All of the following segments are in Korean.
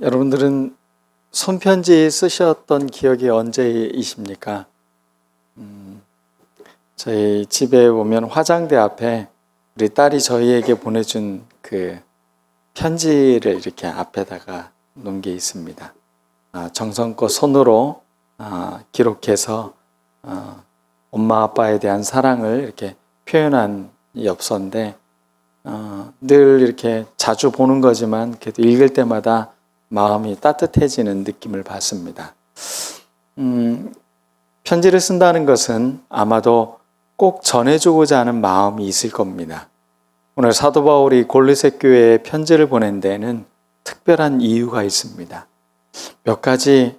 여러분들은 손편지 쓰셨던 기억이 언제이십니까? 저희 집에 보면 화장대 앞에 우리 딸이 저희에게 보내준 그 편지를 이렇게 앞에다가 놓은 게 있습니다. 정성껏 손으로 기록해서 엄마 아빠에 대한 사랑을 이렇게 표현한 엽서인데 늘 이렇게 자주 보는 거지만 그래도 읽을 때마다 마음이 따뜻해지는 느낌을 받습니다. 편지를 쓴다는 것은 아마도 꼭 전해주고자 하는 마음이 있을 겁니다. 오늘 사도 바울이 골로새 교회에 편지를 보낸 데에는 특별한 이유가 있습니다. 몇 가지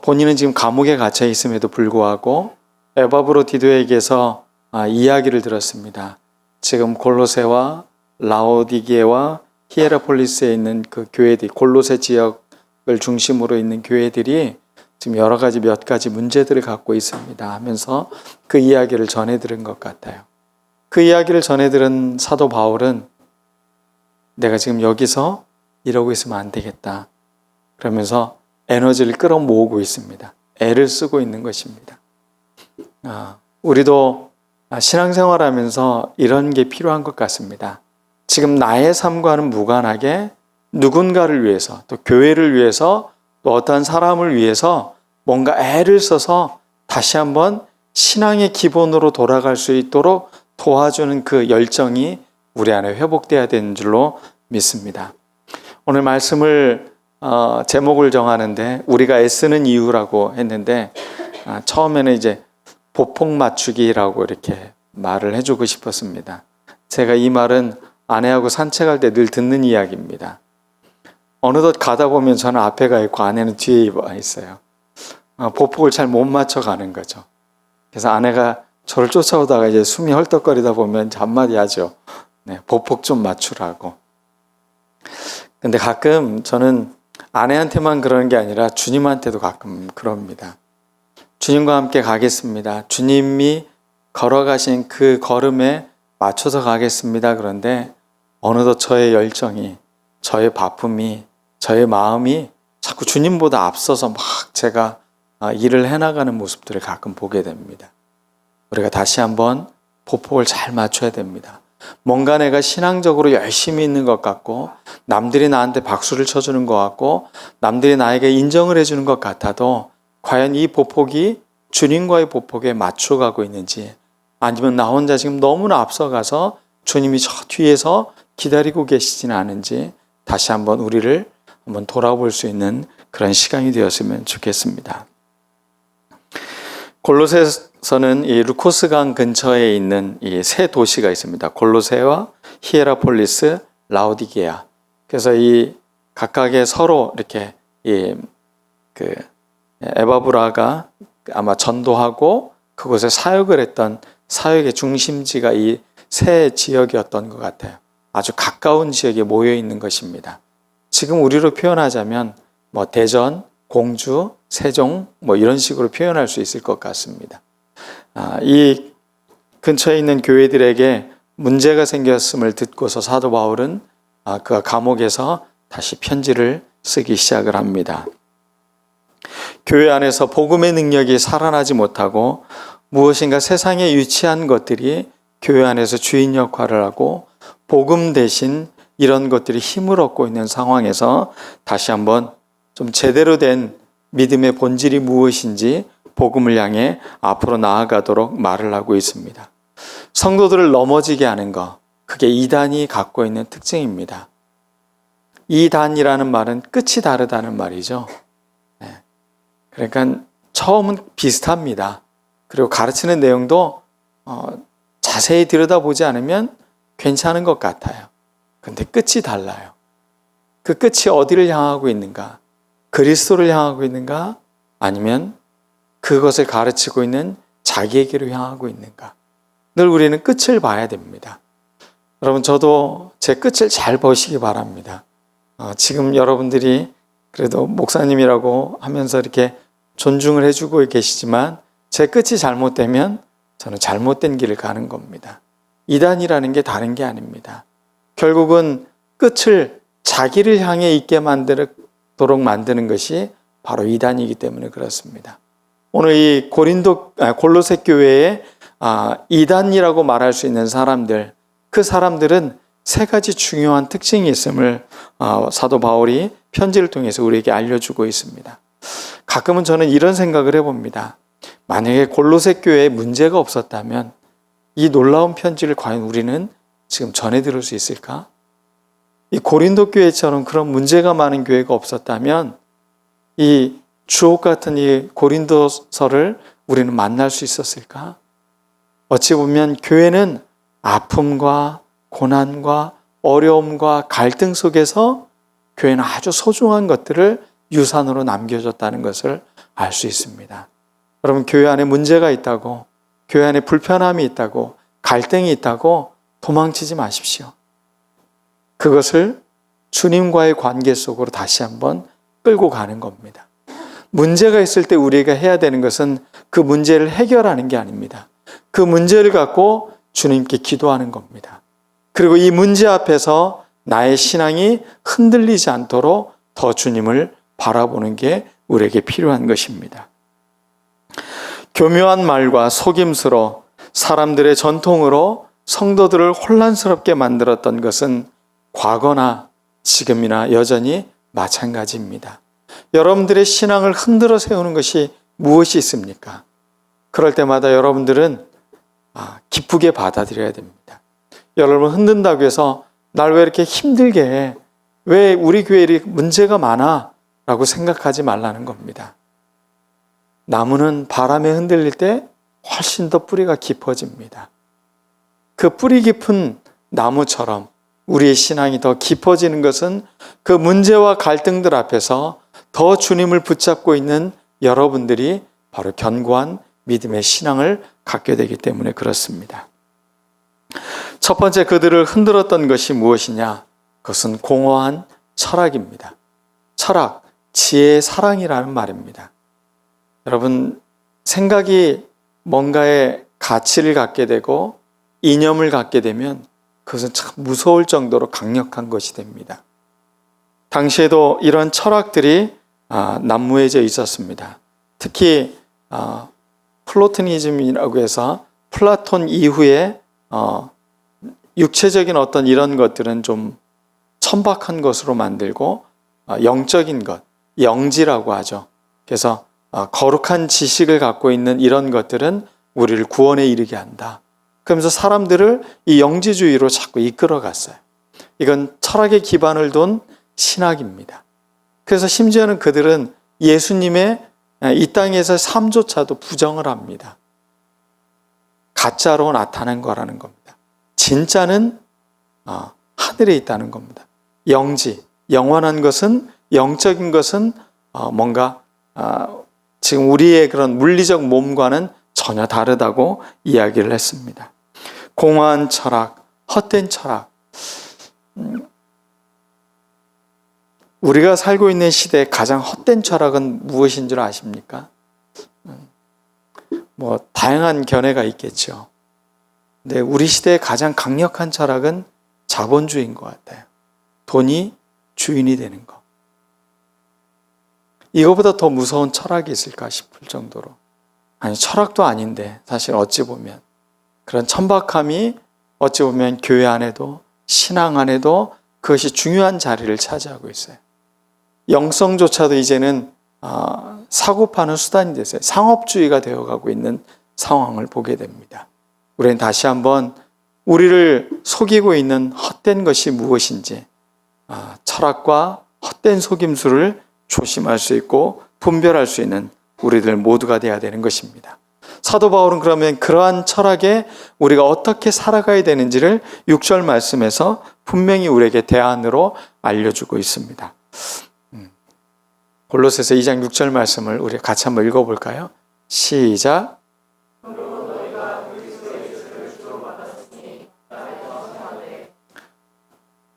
본인은 지금 감옥에 갇혀 있음에도 불구하고 에바브로디도에게서 이야기를 들었습니다. 지금 골로새와 라오디게와 히에라폴리스에 있는 그 교회들, 골로새 지역을 중심으로 있는 교회들이 지금 여러 가지 몇 가지 문제들을 갖고 있습니다 하면서 그 이야기를 전해 들은 것 같아요. 그 이야기를 전해 들은 사도 바울은 내가 지금 여기서 이러고 있으면 안 되겠다 그러면서 에너지를 끌어모으고 있습니다. 애를 쓰고 있는 것입니다. 우리도 신앙생활하면서 이런 게 필요한 것 같습니다. 지금 나의 삶과는 무관하게 누군가를 위해서 또 교회를 위해서 또 어떠한 사람을 위해서 뭔가 애를 써서 다시 한번 신앙의 기본으로 돌아갈 수 있도록 도와주는 그 열정이 우리 안에 회복돼야 되는 줄로 믿습니다. 오늘 말씀을 제목을 정하는데 우리가 애쓰는 이유라고 했는데 처음에는 이제 보폭 맞추기라고 이렇게 말을 해주고 싶었습니다. 제가 이 말은 아내하고 산책할 때 늘 듣는 이야기입니다. 어느덧 가다 보면 저는 앞에 가 있고 아내는 뒤에 와 있어요. 보폭을 잘 못 맞춰가는 거죠. 그래서 아내가 저를 쫓아오다가 이제 숨이 헐떡거리다 보면 한마디 하죠. 네, 보폭 좀 맞추라고. 근데 가끔 저는 아내한테만 그러는 게 아니라 주님한테도 가끔 그럽니다. 주님과 함께 가겠습니다. 주님이 걸어가신 그 걸음에 맞춰서 가겠습니다. 그런데 어느덧 저의 열정이, 저의 바쁨이, 저의 마음이 자꾸 주님보다 앞서서 막 제가 일을 해나가는 모습들을 가끔 보게 됩니다. 우리가 다시 한번 보폭을 잘 맞춰야 됩니다. 뭔가 내가 신앙적으로 열심히 있는 것 같고 남들이 나한테 박수를 쳐주는 것 같고 남들이 나에게 인정을 해주는 것 같아도 과연 이 보폭이 주님과의 보폭에 맞춰가고 있는지 아니면 나 혼자 지금 너무나 앞서가서 주님이 저 뒤에서 기다리고 계시지는 않은지 다시 한번 우리를 한번 돌아볼 수 있는 그런 시간이 되었으면 좋겠습니다. 골로새서는 이 루코스강 근처에 있는 이 세 도시가 있습니다. 골로새와 히에라폴리스, 라오디게아. 그래서 이 각각의 서로 이렇게 에바브라가 아마 전도하고 그곳에 사역을 했던 사역의 중심지가 이 세 지역이었던 것 같아요. 아주 가까운 지역에 모여 있는 것입니다. 지금 우리로 표현하자면 대전, 공주, 세종 이런 식으로 표현할 수 있을 것 같습니다. 이 근처에 있는 교회들에게 문제가 생겼음을 듣고서 사도 바울은 그가 감옥에서 다시 편지를 쓰기 시작을 합니다. 교회 안에서 복음의 능력이 살아나지 못하고 무엇인가 세상에 유치한 것들이 교회 안에서 주인 역할을 하고 복음 대신 이런 것들이 힘을 얻고 있는 상황에서 다시 한번 좀 제대로 된 믿음의 본질이 무엇인지 복음을 향해 앞으로 나아가도록 말을 하고 있습니다. 성도들을 넘어지게 하는 것, 그게 이단이 갖고 있는 특징입니다. 이단이라는 말은 끝이 다르다는 말이죠. 그러니까 처음은 비슷합니다. 그리고 가르치는 내용도 자세히 들여다보지 않으면 괜찮은 것 같아요. 근데 끝이 달라요. 그 끝이 어디를 향하고 있는가? 그리스도를 향하고 있는가? 아니면 그것을 가르치고 있는 자기에게로 향하고 있는가? 늘 우리는 끝을 봐야 됩니다. 여러분, 저도 제 끝을 잘 보시기 바랍니다. 지금 여러분들이 그래도 목사님이라고 하면서 이렇게 존중을 해주고 계시지만 제 끝이 잘못되면 저는 잘못된 길을 가는 겁니다. 이단이라는 게 다른 게 아닙니다. 결국은 끝을 자기를 향해 있게 만드는 않도록 만드는 것이 바로 이단이기 때문에 그렇습니다. 오늘 이 골로새 교회에 이단이라고 말할 수 있는 사람들, 그 사람들은 세 가지 중요한 특징이 있음을 사도 바울이 편지를 통해서 우리에게 알려주고 있습니다. 가끔은 저는 이런 생각을 해봅니다. 만약에 골로새 교회에 문제가 없었다면 이 놀라운 편지를 과연 우리는 지금 전해 들을 수 있을까? 이 고린도 교회처럼 그런 문제가 많은 교회가 없었다면 이 주옥 같은 이 고린도서를 우리는 만날 수 있었을까? 어찌 보면 교회는 아픔과 고난과 어려움과 갈등 속에서 교회는 아주 소중한 것들을 유산으로 남겨줬다는 것을 알 수 있습니다. 여러분, 교회 안에 문제가 있다고, 교회 안에 불편함이 있다고, 갈등이 있다고 도망치지 마십시오. 그것을 주님과의 관계 속으로 다시 한번 끌고 가는 겁니다. 문제가 있을 때 우리가 해야 되는 것은 그 문제를 해결하는 게 아닙니다. 그 문제를 갖고 주님께 기도하는 겁니다. 그리고 이 문제 앞에서 나의 신앙이 흔들리지 않도록 더 주님을 바라보는 게 우리에게 필요한 것입니다. 교묘한 말과 속임수로 사람들의 전통으로 성도들을 혼란스럽게 만들었던 것은 과거나 지금이나 여전히 마찬가지입니다. 여러분들의 신앙을 흔들어 세우는 것이 무엇이 있습니까? 그럴 때마다 여러분들은 기쁘게 받아들여야 됩니다. 여러분, 흔든다고 해서 날 왜 이렇게 힘들게 해? 왜 우리 교회에 문제가 많아? 라고 생각하지 말라는 겁니다. 나무는 바람에 흔들릴 때 훨씬 더 뿌리가 깊어집니다. 그 뿌리 깊은 나무처럼 우리의 신앙이 더 깊어지는 것은 그 문제와 갈등들 앞에서 더 주님을 붙잡고 있는 여러분들이 바로 견고한 믿음의 신앙을 갖게 되기 때문에 그렇습니다. 첫 번째, 그들을 흔들었던 것이 무엇이냐? 그것은 공허한 철학입니다. 철학, 지혜의 사랑이라는 말입니다. 여러분, 생각이 뭔가의 가치를 갖게 되고 이념을 갖게 되면 그것은 참 무서울 정도로 강력한 것이 됩니다. 당시에도 이런 철학들이 난무해져 있었습니다. 특히 플라토니즘이라고 해서 플라톤 이후에 육체적인 어떤 이런 것들은 좀 천박한 것으로 만들고 영적인 것, 영지라고 하죠. 그래서 거룩한 지식을 갖고 있는 이런 것들은 우리를 구원에 이르게 한다. 그러면서 사람들을 이 영지주의로 자꾸 이끌어 갔어요. 이건 철학의 기반을 둔 신학입니다. 그래서 심지어는 그들은 예수님의 이 땅에서 삶조차도 부정을 합니다. 가짜로 나타난 거라는 겁니다. 진짜는 하늘에 있다는 겁니다. 영지, 영원한 것은, 영적인 것은 뭔가 지금 우리의 그런 물리적 몸과는 전혀 다르다고 이야기를 했습니다. 공허한 철학, 헛된 철학. 우리가 살고 있는 시대에 가장 헛된 철학은 무엇인 줄 아십니까? 다양한 견해가 있겠죠. 근데 우리 시대의 가장 강력한 철학은 자본주의인 것 같아요. 돈이 주인이 되는 것. 이거보다 더 무서운 철학이 있을까 싶을 정도로. 아니, 철학도 아닌데 사실 어찌 보면 그런 천박함이 어찌 보면 교회 안에도 신앙 안에도 그것이 중요한 자리를 차지하고 있어요. 영성조차도 이제는 사고 파는 수단이 됐어요. 상업주의가 되어가고 있는 상황을 보게 됩니다. 우리는 다시 한번 우리를 속이고 있는 헛된 것이 무엇인지 철학과 헛된 속임수를 조심할 수 있고 분별할 수 있는 우리들 모두가 되어야 되는 것입니다. 사도 바울은 그러면 그러한 철학에 우리가 어떻게 살아가야 되는지를 6절 말씀에서 분명히 우리에게 대안으로 알려주고 있습니다. 골로새서 2장 6절 말씀을 우리 같이 한번 읽어볼까요? 시작.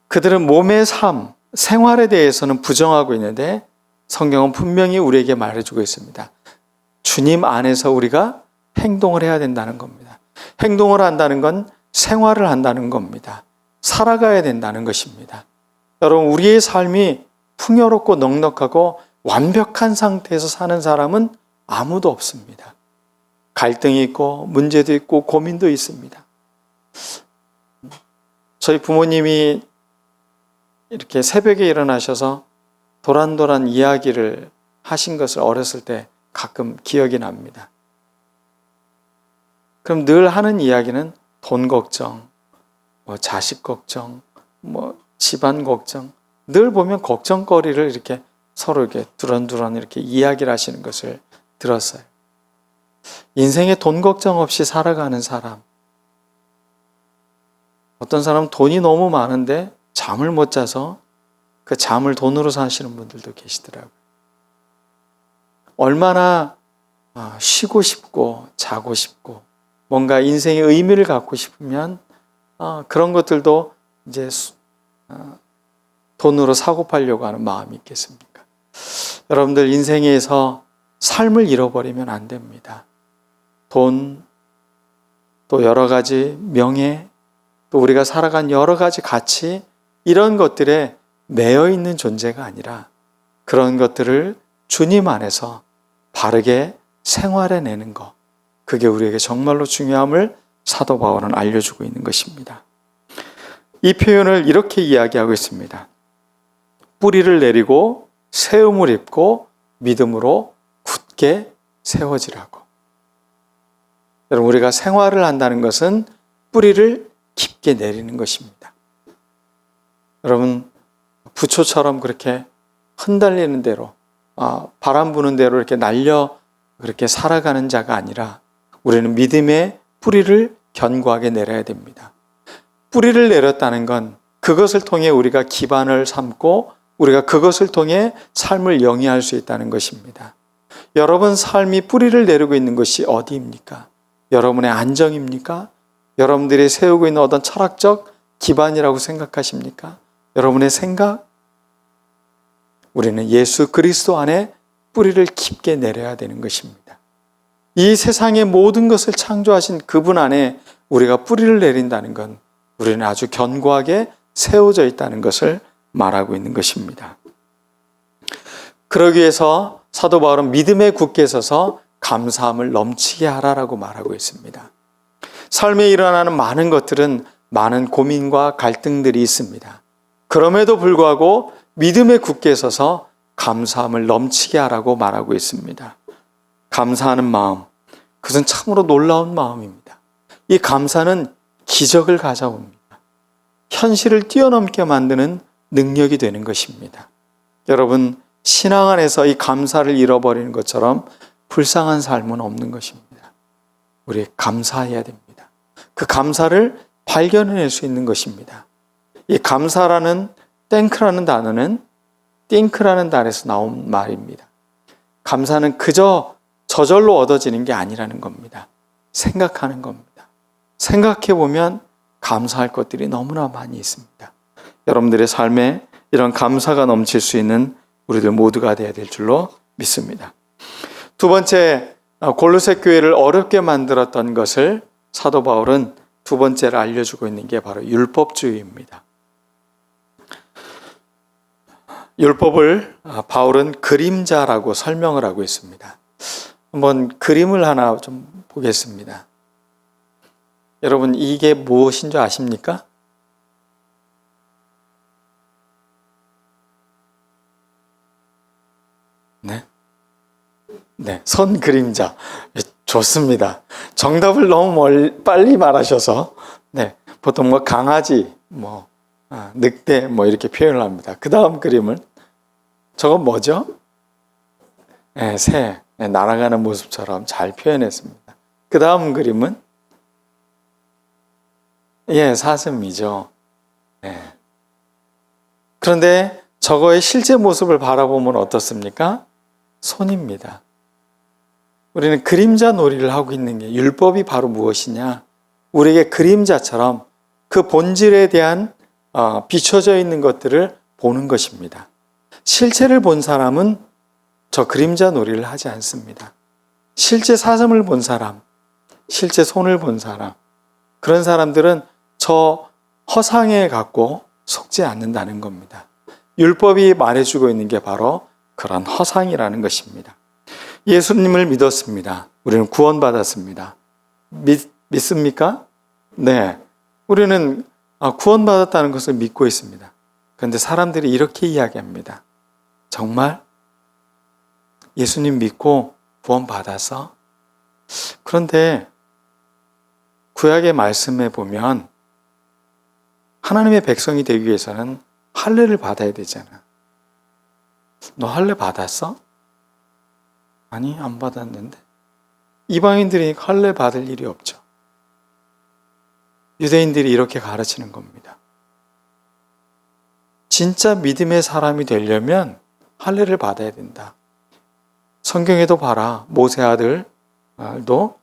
그들은 몸의 삶, 생활에 대해서는 부정하고 있는데 성경은 분명히 우리에게 말해주고 있습니다. 주님 안에서 우리가 행동을 해야 된다는 겁니다. 행동을 한다는 건 생활을 한다는 겁니다. 살아가야 된다는 것입니다. 여러분, 우리의 삶이 풍요롭고 넉넉하고 완벽한 상태에서 사는 사람은 아무도 없습니다. 갈등이 있고 문제도 있고 고민도 있습니다. 저희 부모님이 이렇게 새벽에 일어나셔서 도란도란 이야기를 하신 것을 어렸을 때 가끔 기억이 납니다. 그럼 늘 하는 이야기는 돈 걱정, 자식 걱정, 집안 걱정, 늘 보면 걱정거리를 이렇게 서로 이렇게 두런두런 이렇게 이야기를 하시는 것을 들었어요. 인생에 돈 걱정 없이 살아가는 사람. 어떤 사람은 돈이 너무 많은데 잠을 못 자서 그 잠을 돈으로 사시는 분들도 계시더라고요. 얼마나 쉬고 싶고 자고 싶고 뭔가 인생의 의미를 갖고 싶으면 그런 것들도 이제 돈으로 사고 팔려고 하는 마음이 있겠습니까? 여러분들 인생에서 삶을 잃어버리면 안 됩니다. 돈, 또 여러 가지 명예, 또 우리가 살아간 여러 가지 가치, 이런 것들에 매여 있는 존재가 아니라 그런 것들을 주님 안에서 바르게 생활해내는 것, 그게 우리에게 정말로 중요함을 사도 바울은 알려주고 있는 것입니다. 이 표현을 이렇게 이야기하고 있습니다. 뿌리를 내리고 세움을 입고 믿음으로 굳게 세워지라고. 여러분, 우리가 생활을 한다는 것은 뿌리를 깊게 내리는 것입니다. 여러분, 부초처럼 그렇게 흔들리는 대로, 바람 부는 대로 이렇게 날려 그렇게 살아가는 자가 아니라 우리는 믿음의 뿌리를 견고하게 내려야 됩니다. 뿌리를 내렸다는 건 그것을 통해 우리가 기반을 삼고 우리가 그것을 통해 삶을 영위할 수 있다는 것입니다. 여러분 삶이 뿌리를 내리고 있는 것이 어디입니까? 여러분의 안정입니까? 여러분들이 세우고 있는 어떤 철학적 기반이라고 생각하십니까? 여러분의 생각? 우리는 예수 그리스도 안에 뿌리를 깊게 내려야 되는 것입니다. 이 세상의 모든 것을 창조하신 그분 안에 우리가 뿌리를 내린다는 건 우리는 아주 견고하게 세워져 있다는 것을 말하고 있는 것입니다. 그러기 위해서 사도 바울은 믿음에 굳게 서서 감사함을 넘치게 하라라고 말하고 있습니다. 삶에 일어나는 많은 것들은 많은 고민과 갈등들이 있습니다. 그럼에도 불구하고 믿음에 굳게 서서 감사함을 넘치게 하라고 말하고 있습니다. 감사하는 마음, 그것은 참으로 놀라운 마음입니다. 이 감사는 기적을 가져옵니다. 현실을 뛰어넘게 만드는 능력이 되는 것입니다. 여러분, 신앙 안에서 이 감사를 잃어버리는 것처럼 불쌍한 삶은 없는 것입니다. 우리 감사해야 됩니다. 그 감사를 발견해낼 수 있는 것입니다. 이 감사라는 땡크라는 단어는 띵크라는 단어에서 나온 말입니다. 감사는 그저 저절로 얻어지는 게 아니라는 겁니다. 생각하는 겁니다. 생각해 보면 감사할 것들이 너무나 많이 있습니다. 여러분들의 삶에 이런 감사가 넘칠 수 있는 우리들 모두가 되어야 될 줄로 믿습니다. 두 번째, 골로새 교회를 어렵게 만들었던 것을 사도 바울은 두 번째로 알려주고 있는 게 바로 율법주의입니다. 율법을 바울은 그림자라고 설명을 하고 있습니다. 한번 그림을 하나 좀 보겠습니다. 여러분, 이게 무엇인 줄 아십니까? 네, 선 그림자. 좋습니다. 정답을 너무 빨리 말하셔서, 보통 강아지, 늑대, 이렇게 표현을 합니다. 그 다음 그림은, 저건 뭐죠? 새, 날아가는 모습처럼 잘 표현했습니다. 그 다음 그림은, 사슴이죠. 그런데 저거의 실제 모습을 바라보면 어떻습니까? 손입니다. 우리는 그림자 놀이를 하고 있는 게, 율법이 바로 무엇이냐? 우리에게 그림자처럼 그 본질에 대한 비춰져 있는 것들을 보는 것입니다. 실체를 본 사람은 저 그림자 놀이를 하지 않습니다. 실제 사슴을 본 사람, 실제 손을 본 사람, 그런 사람들은 저 허상에 갖고 속지 않는다는 겁니다. 율법이 말해주고 있는 게 바로 그런 허상이라는 것입니다. 예수님을 믿었습니다. 우리는 구원받았습니다. 믿습니까? 네. 우리는 구원받았다는 것을 믿고 있습니다. 그런데 사람들이 이렇게 이야기합니다. 정말 예수님 믿고 구원받아서? 그런데 구약의 말씀에 보면 하나님의 백성이 되기 위해서는 할례를 받아야 되잖아. 너 할례 받았어? 아니, 안 받았는데. 이방인들이 할례 받을 일이 없죠. 유대인들이 이렇게 가르치는 겁니다. 진짜 믿음의 사람이 되려면 할례를 받아야 된다. 성경에도 봐라. 모세 아들도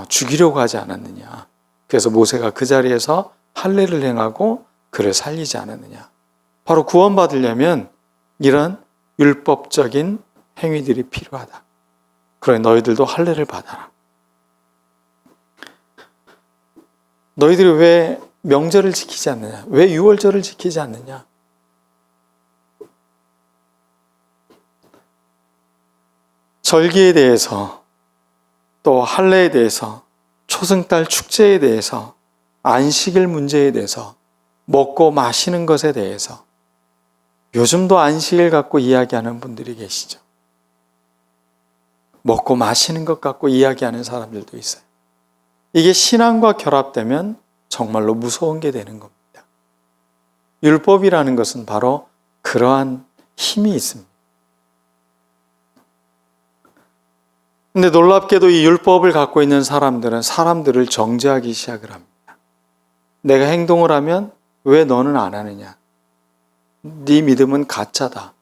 죽이려고 하지 않았느냐. 그래서 모세가 그 자리에서 할례를 행하고 그를 살리지 않았느냐. 바로 구원받으려면 이런 율법적인 행위들이 필요하다. 그러니 너희들도 할례를 받아라. 너희들이 왜 명절을 지키지 않느냐? 왜 유월절을 지키지 않느냐? 절기에 대해서, 또 할례에 대해서, 초승달 축제에 대해서, 안식일 문제에 대해서, 먹고 마시는 것에 대해서 요즘도 안식일 갖고 이야기하는 분들이 계시죠. 먹고 마시는 것 갖고 이야기하는 사람들도 있어요. 이게 신앙과 결합되면 정말로 무서운 게 되는 겁니다. 율법이라는 것은 바로 그러한 힘이 있습니다. 근데 놀랍게도 이 율법을 갖고 있는 사람들은 사람들을 정죄하기 시작을 합니다. 내가 행동을 하면 왜 너는 안 하느냐? 네 믿음은 가짜다.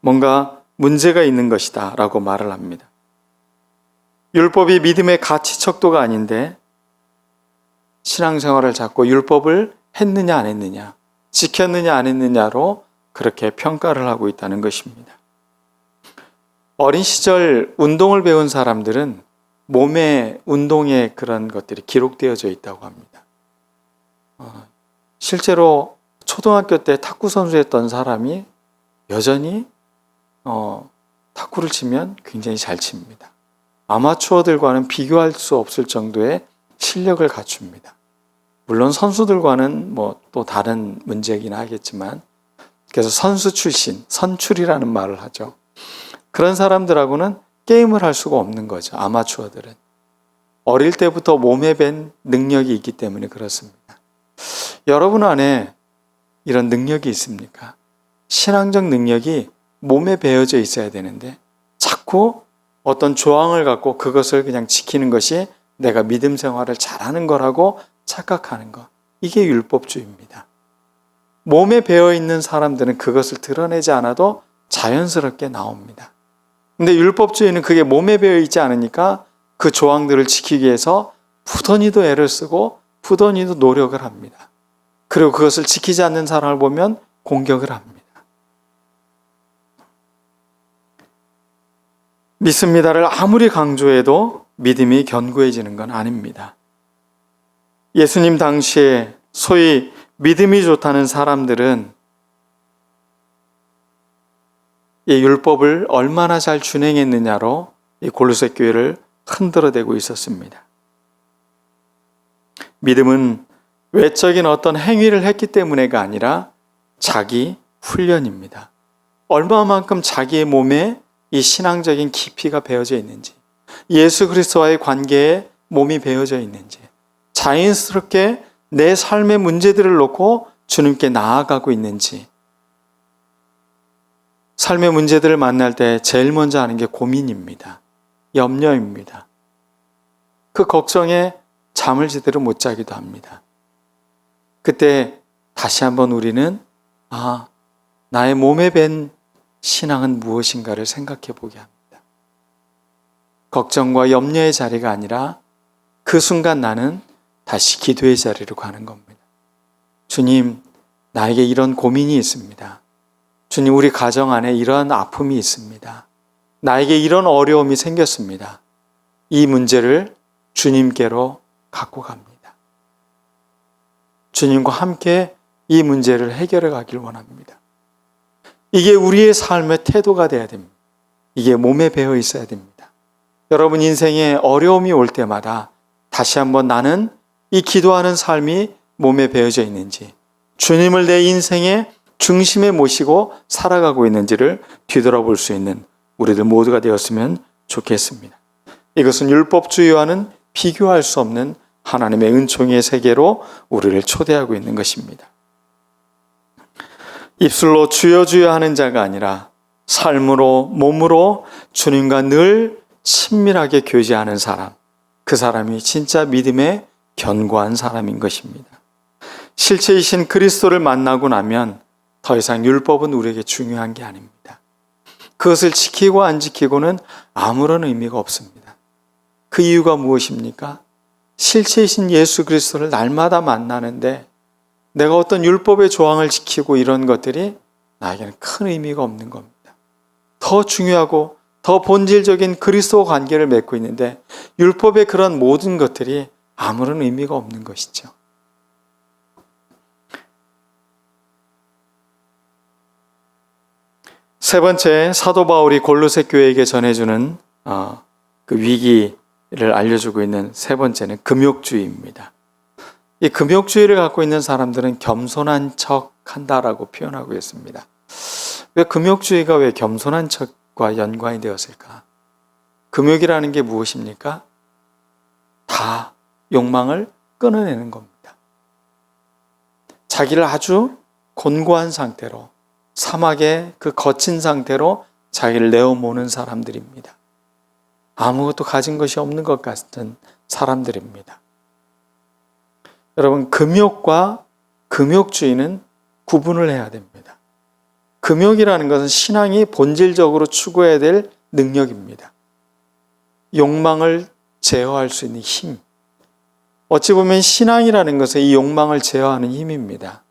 뭔가 문제가 있는 것이다 라고 말을 합니다. 율법이 믿음의 가치 척도가 아닌데 신앙생활을 잡고 율법을 했느냐 안 했느냐, 지켰느냐 안 했느냐로 그렇게 평가를 하고 있다는 것입니다. 어린 시절 운동을 배운 사람들은 몸의 운동의 그런 것들이 기록되어져 있다고 합니다. 실제로 초등학교 때 탁구 선수였던 사람이 여전히 탁구를 치면 굉장히 잘 칩니다. 아마추어들과는 비교할 수 없을 정도의 실력을 갖춥니다. 물론 선수들과는 또 다른 문제이긴 하겠지만, 그래서 선수 출신, 선출이라는 말을 하죠. 그런 사람들하고는 게임을 할 수가 없는 거죠. 아마추어들은. 어릴 때부터 몸에 밴 능력이 있기 때문에 그렇습니다. 여러분 안에 이런 능력이 있습니까? 신앙적 능력이 몸에 배어져 있어야 되는데 자꾸 어떤 조항을 갖고 그것을 그냥 지키는 것이 내가 믿음 생활을 잘하는 거라고 착각하는 것. 이게 율법주의입니다. 몸에 배어있는 사람들은 그것을 드러내지 않아도 자연스럽게 나옵니다. 근데 율법주의는 그게 몸에 배어있지 않으니까 그 조항들을 지키기 위해서 부단히도 애를 쓰고 부단히도 노력을 합니다. 그리고 그것을 지키지 않는 사람을 보면 공격을 합니다. 믿습니다를 아무리 강조해도 믿음이 견고해지는 건 아닙니다. 예수님 당시에 소위 믿음이 좋다는 사람들은 이 율법을 얼마나 잘 준행했느냐로 이 골로새 교회를 흔들어대고 있었습니다. 믿음은 외적인 어떤 행위를 했기 때문에가 아니라 자기 훈련입니다. 얼마만큼 자기의 몸에 이 신앙적인 깊이가 배어져 있는지, 예수 그리스도와의 관계에 몸이 배어져 있는지, 자연스럽게 내 삶의 문제들을 놓고 주님께 나아가고 있는지. 삶의 문제들을 만날 때 제일 먼저 하는 게 고민입니다. 염려입니다. 그 걱정에 잠을 제대로 못 자기도 합니다. 그때 다시 한번 우리는 나의 몸에 밴 신앙은 무엇인가를 생각해 보게 합니다. 걱정과 염려의 자리가 아니라 그 순간 나는 다시 기도의 자리로 가는 겁니다. 주님, 나에게 이런 고민이 있습니다. 주님, 우리 가정 안에 이러한 아픔이 있습니다. 나에게 이런 어려움이 생겼습니다. 이 문제를 주님께로 갖고 갑니다. 주님과 함께 이 문제를 해결해 가길 원합니다. 이게 우리의 삶의 태도가 돼야 됩니다. 이게 몸에 배어 있어야 됩니다. 여러분 인생에 어려움이 올 때마다 다시 한번 나는 이 기도하는 삶이 몸에 배어져 있는지, 주님을 내 인생의 중심에 모시고 살아가고 있는지를 뒤돌아볼 수 있는 우리들 모두가 되었으면 좋겠습니다. 이것은 율법주의와는 비교할 수 없는 하나님의 은총의 세계로 우리를 초대하고 있는 것입니다. 입술로 주여 주여 하는 자가 아니라 삶으로 몸으로 주님과 늘 친밀하게 교제하는 사람, 그 사람이 진짜 믿음에 견고한 사람인 것입니다. 실체이신 그리스도를 만나고 나면 더 이상 율법은 우리에게 중요한 게 아닙니다. 그것을 지키고 안 지키고는 아무런 의미가 없습니다. 그 이유가 무엇입니까? 실체이신 예수 그리스도를 날마다 만나는데 내가 어떤 율법의 조항을 지키고 이런 것들이 나에게는 큰 의미가 없는 겁니다. 더 중요하고 더 본질적인 그리스도와 관계를 맺고 있는데 율법의 그런 모든 것들이 아무런 의미가 없는 것이죠. 세 번째, 사도 바울이 골로새 교회에게 전해주는 그 위기를 알려주고 있는 세 번째는 금욕주의입니다. 이 금욕주의를 갖고 있는 사람들은 겸손한 척 한다라고 표현하고 있습니다. 왜 금욕주의가 왜 겸손한 척과 연관이 되었을까? 금욕이라는 게 무엇입니까? 다 욕망을 끊어내는 겁니다. 자기를 아주 곤고한 상태로, 사막의 그 거친 상태로 자기를 내어모는 사람들입니다. 아무것도 가진 것이 없는 것 같은 사람들입니다. 여러분, 금욕과 금욕주의는 구분을 해야 됩니다. 금욕이라는 것은 신앙이 본질적으로 추구해야 될 능력입니다. 욕망을 제어할 수 있는 힘. 어찌 보면 신앙이라는 것은 이 욕망을 제어하는 힘입니다.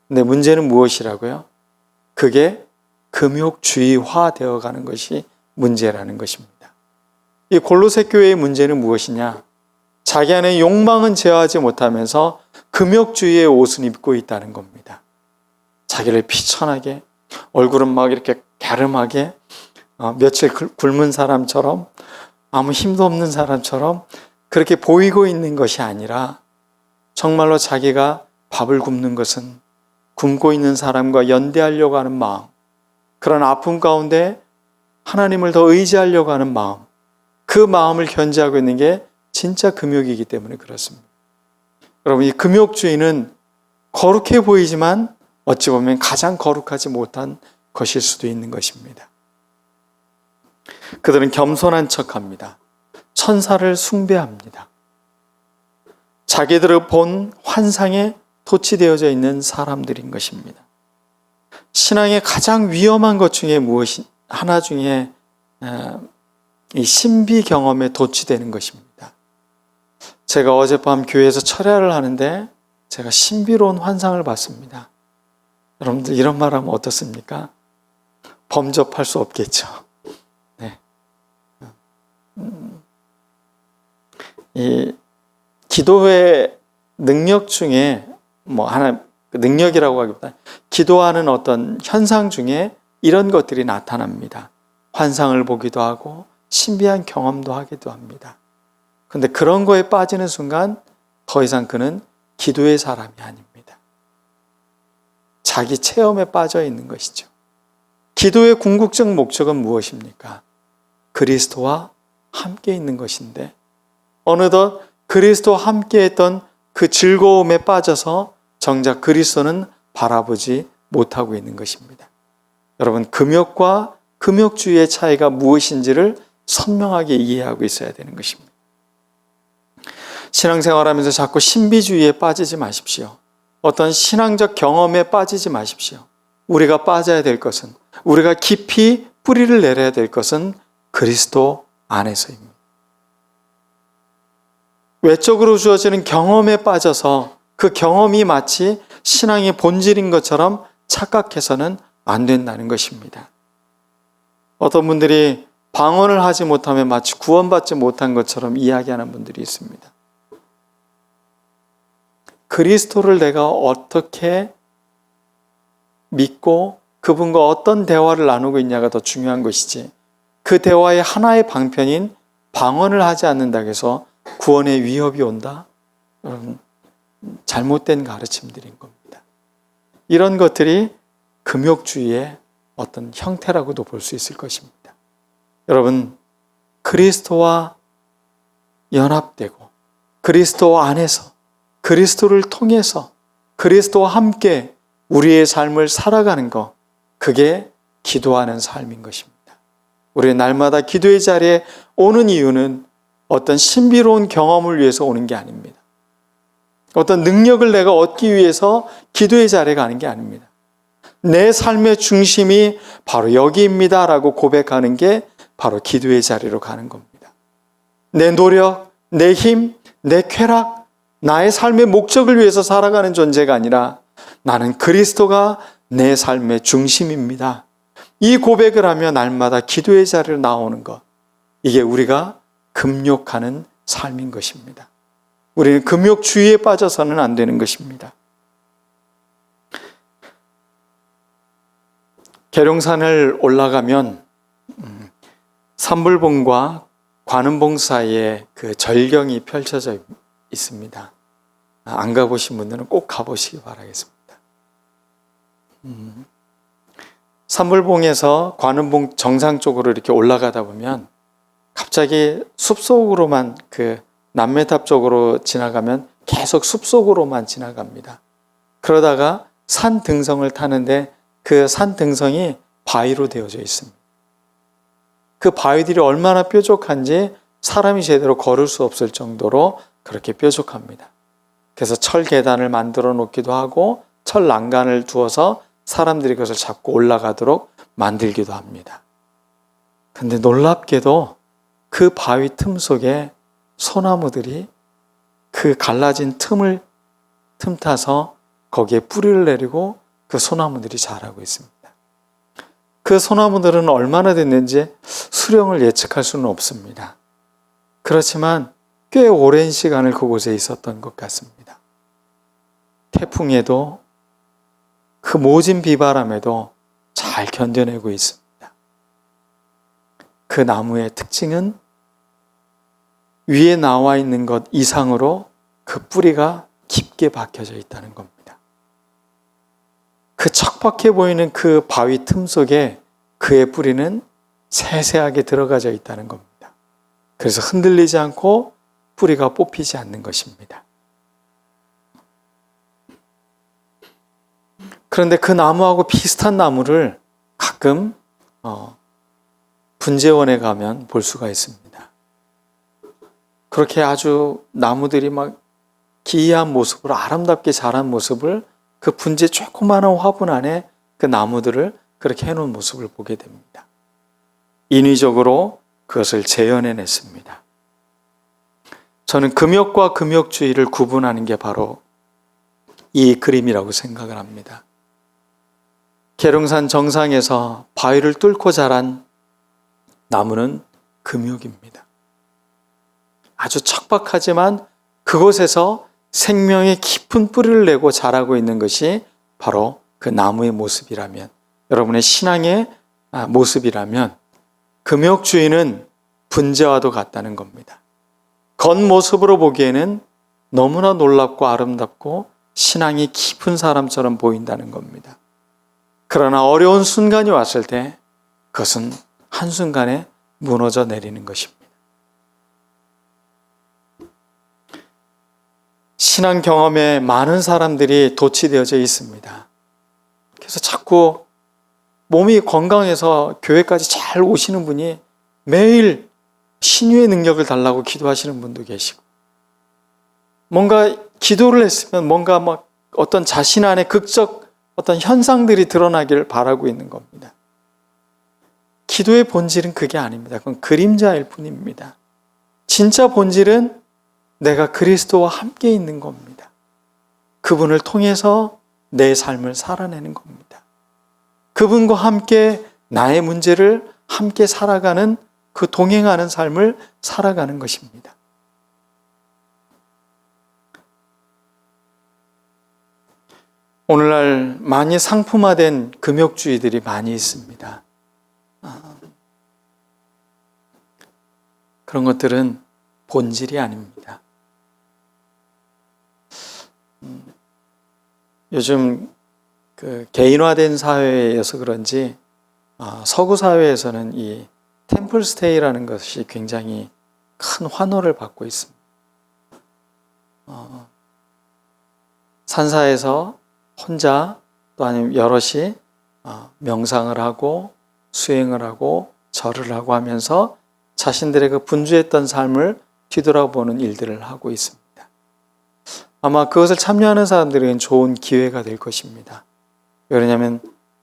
근데 문제는 무엇이라고요? 그게 금욕주의화 되어가는 것이 문제라는 것입니다. 이 골로새 교회의 문제는 무엇이냐? 자기 안에 욕망은 제어하지 못하면서 금욕주의의 옷을 입고 있다는 겁니다. 자기를 비천하게, 얼굴은 막 이렇게 갸름하게, 며칠 굶은 사람처럼, 아무 힘도 없는 사람처럼 그렇게 보이고 있는 것이 아니라 정말로 자기가 밥을 굶는 것은 굶고 있는 사람과 연대하려고 하는 마음, 그런 아픔 가운데 하나님을 더 의지하려고 하는 마음, 그 마음을 견지하고 있는 게 진짜 금욕이기 때문에 그렇습니다. 여러분, 이 금욕주의는 거룩해 보이지만 어찌 보면 가장 거룩하지 못한 것일 수도 있는 것입니다. 그들은 겸손한 척합니다. 천사를 숭배합니다. 자기들을 본 환상에 도취되어져 있는 사람들인 것입니다. 신앙의 가장 위험한 것 중에 하나 중에 이 신비 경험에 도취되는 것입니다. 제가 어젯밤 교회에서 철야를 하는데 제가 신비로운 환상을 봤습니다. 여러분들 이런 말하면 어떻습니까? 범접할 수 없겠죠. 네. 이 기도의 능력 중에 하나 능력이라고 하기보다 기도하는 어떤 현상 중에 이런 것들이 나타납니다. 환상을 보기도 하고 신비한 경험도 하기도 합니다. 그런데 그런 거에 빠지는 순간 더 이상 그는 기도의 사람이 아닙니다. 자기 체험에 빠져 있는 것이죠. 기도의 궁극적 목적은 무엇입니까? 그리스도와 함께 있는 것인데 어느덧 그리스도와 함께 했던 그 즐거움에 빠져서 정작 그리스도는 바라보지 못하고 있는 것입니다. 여러분, 금욕과 금욕주의의 차이가 무엇인지를 선명하게 이해하고 있어야 되는 것입니다. 신앙생활하면서 자꾸 신비주의에 빠지지 마십시오. 어떤 신앙적 경험에 빠지지 마십시오. 우리가 빠져야 될 것은, 우리가 깊이 뿌리를 내려야 될 것은 그리스도 안에서입니다. 외적으로 주어지는 경험에 빠져서 그 경험이 마치 신앙의 본질인 것처럼 착각해서는 안 된다는 것입니다. 어떤 분들이 방언을 하지 못하면 마치 구원받지 못한 것처럼 이야기하는 분들이 있습니다. 그리스도를 내가 어떻게 믿고 그분과 어떤 대화를 나누고 있냐가 더 중요한 것이지, 그 대화의 하나의 방편인 방언을 하지 않는다고 해서 구원의 위협이 온다? 여러분, 잘못된 가르침들인 겁니다. 이런 것들이 금욕주의의 어떤 형태라고도 볼 수 있을 것입니다. 여러분, 그리스도와 연합되고 그리스도 안에서 그리스도를 통해서 그리스도와 함께 우리의 삶을 살아가는 것, 그게 기도하는 삶인 것입니다. 우리는 날마다 기도의 자리에 오는 이유는 어떤 신비로운 경험을 위해서 오는 게 아닙니다. 어떤 능력을 내가 얻기 위해서 기도의 자리에 가는 게 아닙니다. 내 삶의 중심이 바로 여기입니다 라고 고백하는 게 바로 기도의 자리로 가는 겁니다. 내 노력, 내 힘, 내 쾌락, 나의 삶의 목적을 위해서 살아가는 존재가 아니라 나는 그리스도가 내 삶의 중심입니다. 이 고백을 하며 날마다 기도의 자리로 나오는 것, 이게 우리가 금욕하는 삶인 것입니다. 우리는 금욕주의에 빠져서는 안 되는 것입니다. 계룡산을 올라가면 산불봉과 관음봉 사이에 그 절경이 펼쳐져 있습니다. 안 가보신 분들은 꼭 가보시기 바라겠습니다. 산불봉에서 관음봉 정상 쪽으로 이렇게 올라가다 보면 갑자기 숲속으로만, 그 남매탑 쪽으로 지나가면 계속 숲속으로만 지나갑니다. 그러다가 산 등성을 타는데 그 산 등성이 바위로 되어져 있습니다. 그 바위들이 얼마나 뾰족한지 사람이 제대로 걸을 수 없을 정도로 그렇게 뾰족합니다. 그래서 철 계단을 만들어 놓기도 하고 철 난간을 두어서 사람들이 그것을 잡고 올라가도록 만들기도 합니다. 근데 놀랍게도 그 바위 틈 속에 소나무들이 그 갈라진 틈을 틈타서 거기에 뿌리를 내리고 그 소나무들이 자라고 있습니다. 그 소나무들은 얼마나 됐는지 수령을 예측할 수는 없습니다. 그렇지만 꽤 오랜 시간을 그곳에 있었던 것 같습니다. 태풍에도 그 모진 비바람에도 잘 견뎌내고 있습니다. 그 나무의 특징은 위에 나와 있는 것 이상으로 그 뿌리가 깊게 박혀져 있다는 겁니다. 그 척박해 보이는 그 바위 틈 속에 그의 뿌리는 세세하게 들어가져 있다는 겁니다. 그래서 흔들리지 않고 뿌리가 뽑히지 않는 것입니다. 그런데 그 나무하고 비슷한 나무를 가끔 분재원에 가면 볼 수가 있습니다. 그렇게 아주 나무들이 막 기이한 모습으로 아름답게 자란 모습을 그 분재 조그마한 화분 안에 그 나무들을 그렇게 해놓은 모습을 보게 됩니다. 인위적으로 그것을 재현해냈습니다. 저는 금욕과 금욕주의를 구분하는 게 바로 이 그림이라고 생각을 합니다. 계룡산 정상에서 바위를 뚫고 자란 나무는 금욕입니다. 아주 척박하지만 그곳에서 생명의 깊은 뿌리를 내고 자라고 있는 것이 바로 그 나무의 모습이라면, 여러분의 신앙의 모습이라면 금욕주의는 분재와도 같다는 겁니다. 겉모습으로 보기에는 너무나 놀랍고 아름답고 신앙이 깊은 사람처럼 보인다는 겁니다. 그러나 어려운 순간이 왔을 때 그것은 한순간에 무너져 내리는 것입니다. 신앙 경험에 많은 사람들이 도취되어져 있습니다. 그래서 자꾸 몸이 건강해서 교회까지 잘 오시는 분이 매일 신유의 능력을 달라고 기도하시는 분도 계시고, 뭔가 기도를 했으면 뭔가 막 어떤 자신 안에 극적 어떤 현상들이 드러나기를 바라고 있는 겁니다. 기도의 본질은 그게 아닙니다. 그건 그림자일 뿐입니다. 진짜 본질은 내가 그리스도와 함께 있는 겁니다. 그분을 통해서 내 삶을 살아내는 겁니다. 그분과 함께 나의 문제를 함께 살아가는, 그 동행하는 삶을 살아가는 것입니다. 오늘날 많이 상품화된 금욕주의들이 많이 있습니다. 그런 것들은 본질이 아닙니다. 요즘 그 개인화된 사회여서 그런지 서구 사회에서는 이 템플스테이라는 것이 굉장히 큰 환호를 받고 있습니다. 산사에서 혼자 또 아니면 여럿이 명상을 하고 수행을 하고 절을 하고 하면서 자신들의 그 분주했던 삶을 뒤돌아보는 일들을 하고 있습니다. 아마 그것을 참여하는 사람들에게는 좋은 기회가 될 것입니다. 왜냐하면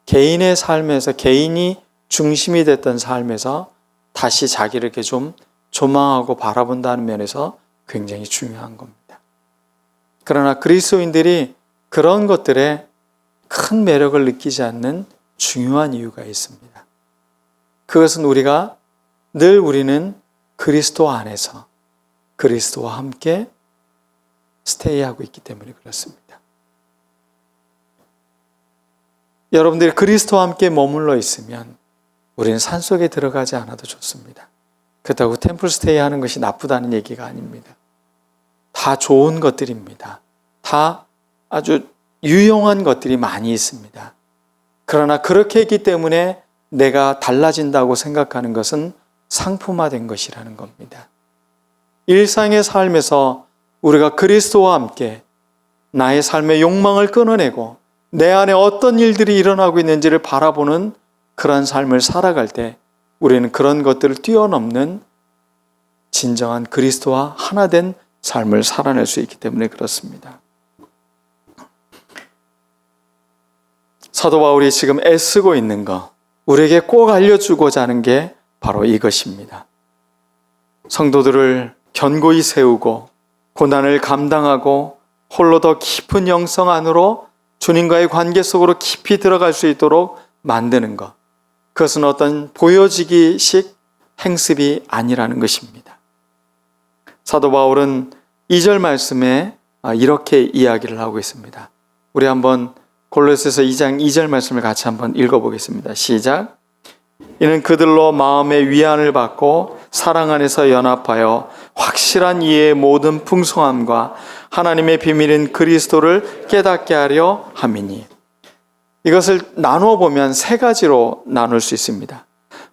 개인의 삶에서 개인이 중심이 됐던 삶에서 다시 자기를 이렇게 좀 조망하고 바라본다는 면에서 굉장히 중요한 겁니다. 그러나 그리스도인들이 그런 것들에 큰 매력을 느끼지 않는 중요한 이유가 있습니다. 그것은 우리는 그리스도 안에서 그리스도와 함께 스테이하고 있기 때문에 그렇습니다. 여러분들이 그리스도와 함께 머물러 있으면 우리는 산속에 들어가지 않아도 좋습니다. 그렇다고 템플 스테이 하는 것이 나쁘다는 얘기가 아닙니다. 다 좋은 것들입니다. 다 아주 유용한 것들이 많이 있습니다. 그러나 그렇게 했기 때문에 내가 달라진다고 생각하는 것은 상품화된 것이라는 겁니다. 일상의 삶에서 우리가 그리스도와 함께 나의 삶의 욕망을 끊어내고 내 안에 어떤 일들이 일어나고 있는지를 바라보는 그런 삶을 살아갈 때 우리는 그런 것들을 뛰어넘는 진정한 그리스도와 하나 된 삶을 살아낼 수 있기 때문에 그렇습니다. 사도 바울이 지금 애쓰고 있는 것, 우리에게 꼭 알려주고자 하는 게 바로 이것입니다. 성도들을 견고히 세우고 고난을 감당하고 홀로 더 깊은 영성 안으로 주님과의 관계 속으로 깊이 들어갈 수 있도록 만드는 것. 그것은 어떤 보여지기식 행습이 아니라는 것입니다. 사도 바울은 2절 말씀에 이렇게 이야기를 하고 있습니다. 우리 한번 골로새서 2장 2절 말씀을 같이 한번 읽어보겠습니다. 시작. 이는 그들로 마음의 위안을 받고 사랑 안에서 연합하여 확실한 이해의 모든 풍성함과 하나님의 비밀인 그리스도를 깨닫게 하려 함이니. 이것을 나누어 보면 세 가지로 나눌 수 있습니다.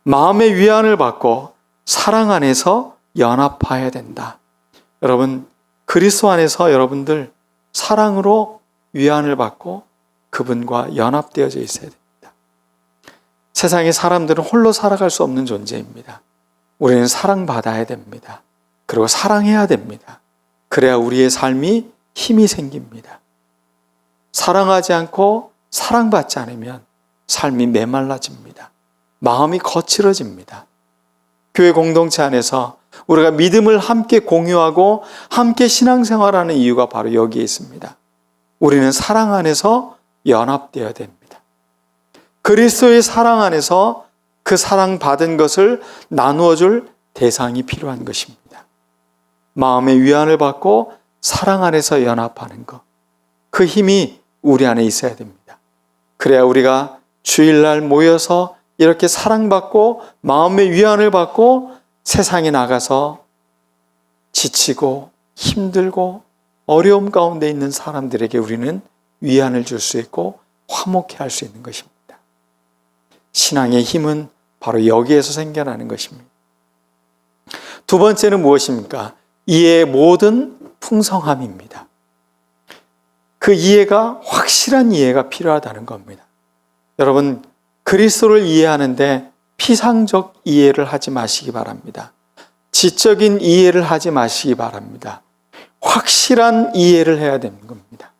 마음의 위안을 받고 사랑 안에서 연합해야 된다. 여러분, 그리스도 안에서 여러분들 사랑으로 위안을 받고 그분과 연합되어져 있어야 됩니다. 세상의 사람들은 홀로 살아갈 수 없는 존재입니다. 우리는 사랑받아야 됩니다. 그리고 사랑해야 됩니다. 그래야 우리의 삶이 힘이 생깁니다. 사랑하지 않고 사랑받지 않으면 삶이 메말라집니다. 마음이 거칠어집니다. 교회 공동체 안에서 우리가 믿음을 함께 공유하고 함께 신앙생활하는 이유가 바로 여기에 있습니다. 우리는 사랑 안에서 연합되어야 됩니다. 그리스도의 사랑 안에서 그 사랑받은 것을 나누어 줄 대상이 필요한 것입니다. 마음의 위안을 받고 사랑 안에서 연합하는 것. 그 힘이 우리 안에 있어야 됩니다. 그래야 우리가 주일날 모여서 이렇게 사랑받고 마음의 위안을 받고 세상에 나가서 지치고 힘들고 어려움 가운데 있는 사람들에게 우리는 위안을 줄 수 있고 화목해 할 수 있는 것입니다. 신앙의 힘은 바로 여기에서 생겨나는 것입니다. 두 번째는 무엇입니까? 이해의 모든 풍성함입니다. 그 이해가 확실한 이해가 필요하다는 겁니다. 여러분, 그리스도를 이해하는데 피상적 이해를 하지 마시기 바랍니다. 지적인 이해를 하지 마시기 바랍니다. 확실한 이해를 해야 되는 겁니다.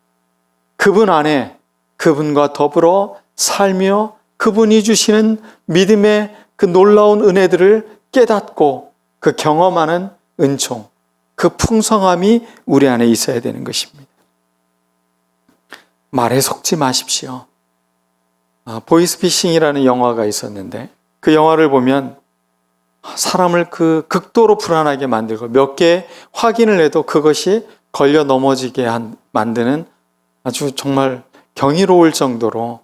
그분 안에 그분과 더불어 살며 그분이 주시는 믿음의 그 놀라운 은혜들을 깨닫고 그 경험하는 은총, 그 풍성함이 우리 안에 있어야 되는 것입니다. 말에 속지 마십시오. 보이스피싱이라는 영화가 있었는데 그 영화를 보면 사람을 그 극도로 불안하게 만들고 몇 개 확인을 해도 그것이 걸려 넘어지게 만드는 아주 정말 경이로울 정도로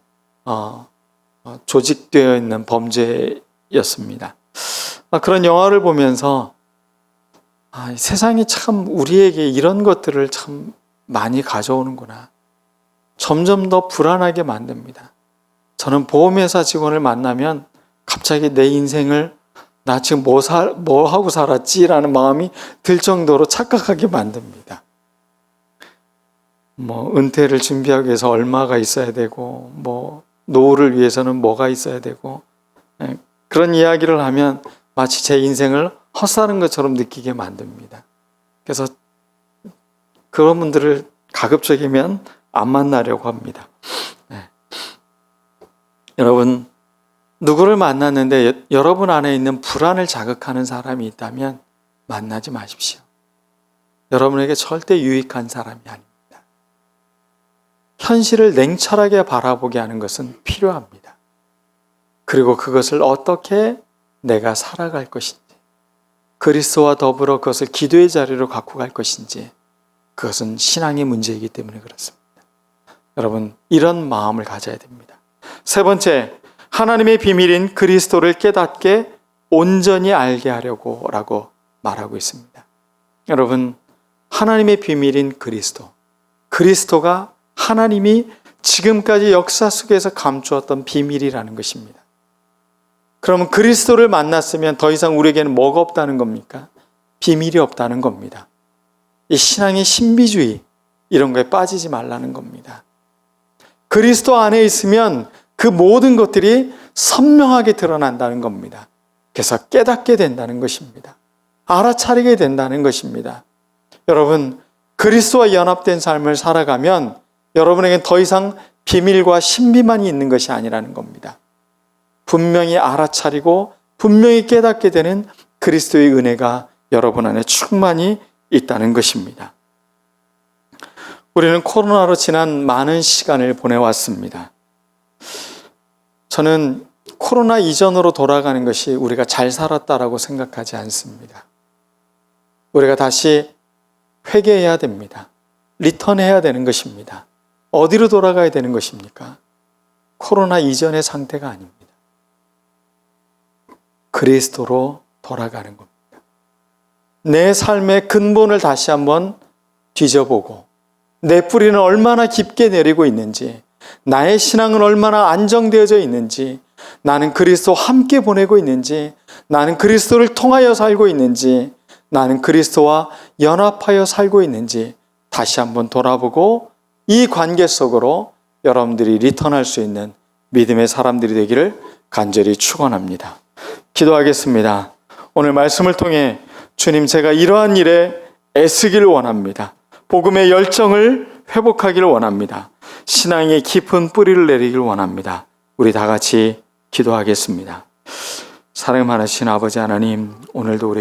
조직되어 있는 범죄였습니다. 그런 영화를 보면서 세상이 참 우리에게 이런 것들을 참 많이 가져오는구나. 점점 더 불안하게 만듭니다. 저는 보험회사 직원을 만나면 갑자기 내 인생을 나 지금 뭐 하고 살았지라는 마음이 들 정도로 착각하게 만듭니다. 은퇴를 준비하기 위해서 얼마가 있어야 되고, 노후를 위해서는 뭐가 있어야 되고, 그런 이야기를 하면 마치 제 인생을 헛사는 것처럼 느끼게 만듭니다. 그래서 그런 분들을 가급적이면 안 만나려고 합니다. 여러분, 누구를 만났는데 여러분 안에 있는 불안을 자극하는 사람이 있다면 만나지 마십시오. 여러분에게 절대 유익한 사람이 아닙니다. 현실을 냉철하게 바라보게 하는 것은 필요합니다. 그리고 그것을 어떻게 내가 살아갈 것인지, 그리스도와 더불어 그것을 기도의 자리로 갖고 갈 것인지, 그것은 신앙의 문제이기 때문에 그렇습니다. 여러분, 이런 마음을 가져야 됩니다. 세 번째, 하나님의 비밀인 그리스도를 깨닫게 온전히 알게 하려고 라고 말하고 있습니다. 여러분, 하나님의 비밀인 그리스도가 하나님이 지금까지 역사 속에서 감추었던 비밀이라는 것입니다. 그러면 그리스도를 만났으면 더 이상 우리에게는 뭐가 없다는 겁니까? 비밀이 없다는 겁니다. 이 신앙의 신비주의, 이런 거에 빠지지 말라는 겁니다. 그리스도 안에 있으면 그 모든 것들이 선명하게 드러난다는 겁니다. 그래서 깨닫게 된다는 것입니다. 알아차리게 된다는 것입니다. 여러분, 그리스도와 연합된 삶을 살아가면 여러분에겐 더 이상 비밀과 신비만이 있는 것이 아니라는 겁니다. 분명히 알아차리고 분명히 깨닫게 되는 그리스도의 은혜가 여러분 안에 충만히 있다는 것입니다. 우리는 코로나로 지난 많은 시간을 보내왔습니다. 저는 코로나 이전으로 돌아가는 것이 우리가 잘 살았다라고 생각하지 않습니다. 우리가 다시 회개해야 됩니다. 리턴해야 되는 것입니다. 어디로 돌아가야 되는 것입니까? 코로나 이전의 상태가 아닙니다. 그리스도로 돌아가는 겁니다. 내 삶의 근본을 다시 한번 뒤져보고 내 뿌리는 얼마나 깊게 내리고 있는지, 나의 신앙은 얼마나 안정되어져 있는지, 나는 그리스도와 함께 보내고 있는지, 나는 그리스도를 통하여 살고 있는지, 나는 그리스도와 연합하여 살고 있는지 다시 한번 돌아보고 이 관계 속으로 여러분들이 리턴할 수 있는 믿음의 사람들이 되기를 간절히 축원합니다. 기도하겠습니다. 오늘 말씀을 통해 주님, 제가 이러한 일에 애쓰기를 원합니다. 복음의 열정을 회복하기를 원합니다. 신앙의 깊은 뿌리를 내리기를 원합니다. 우리 다 같이 기도하겠습니다. 사랑 많으신 아버지 하나님, 오늘도 우리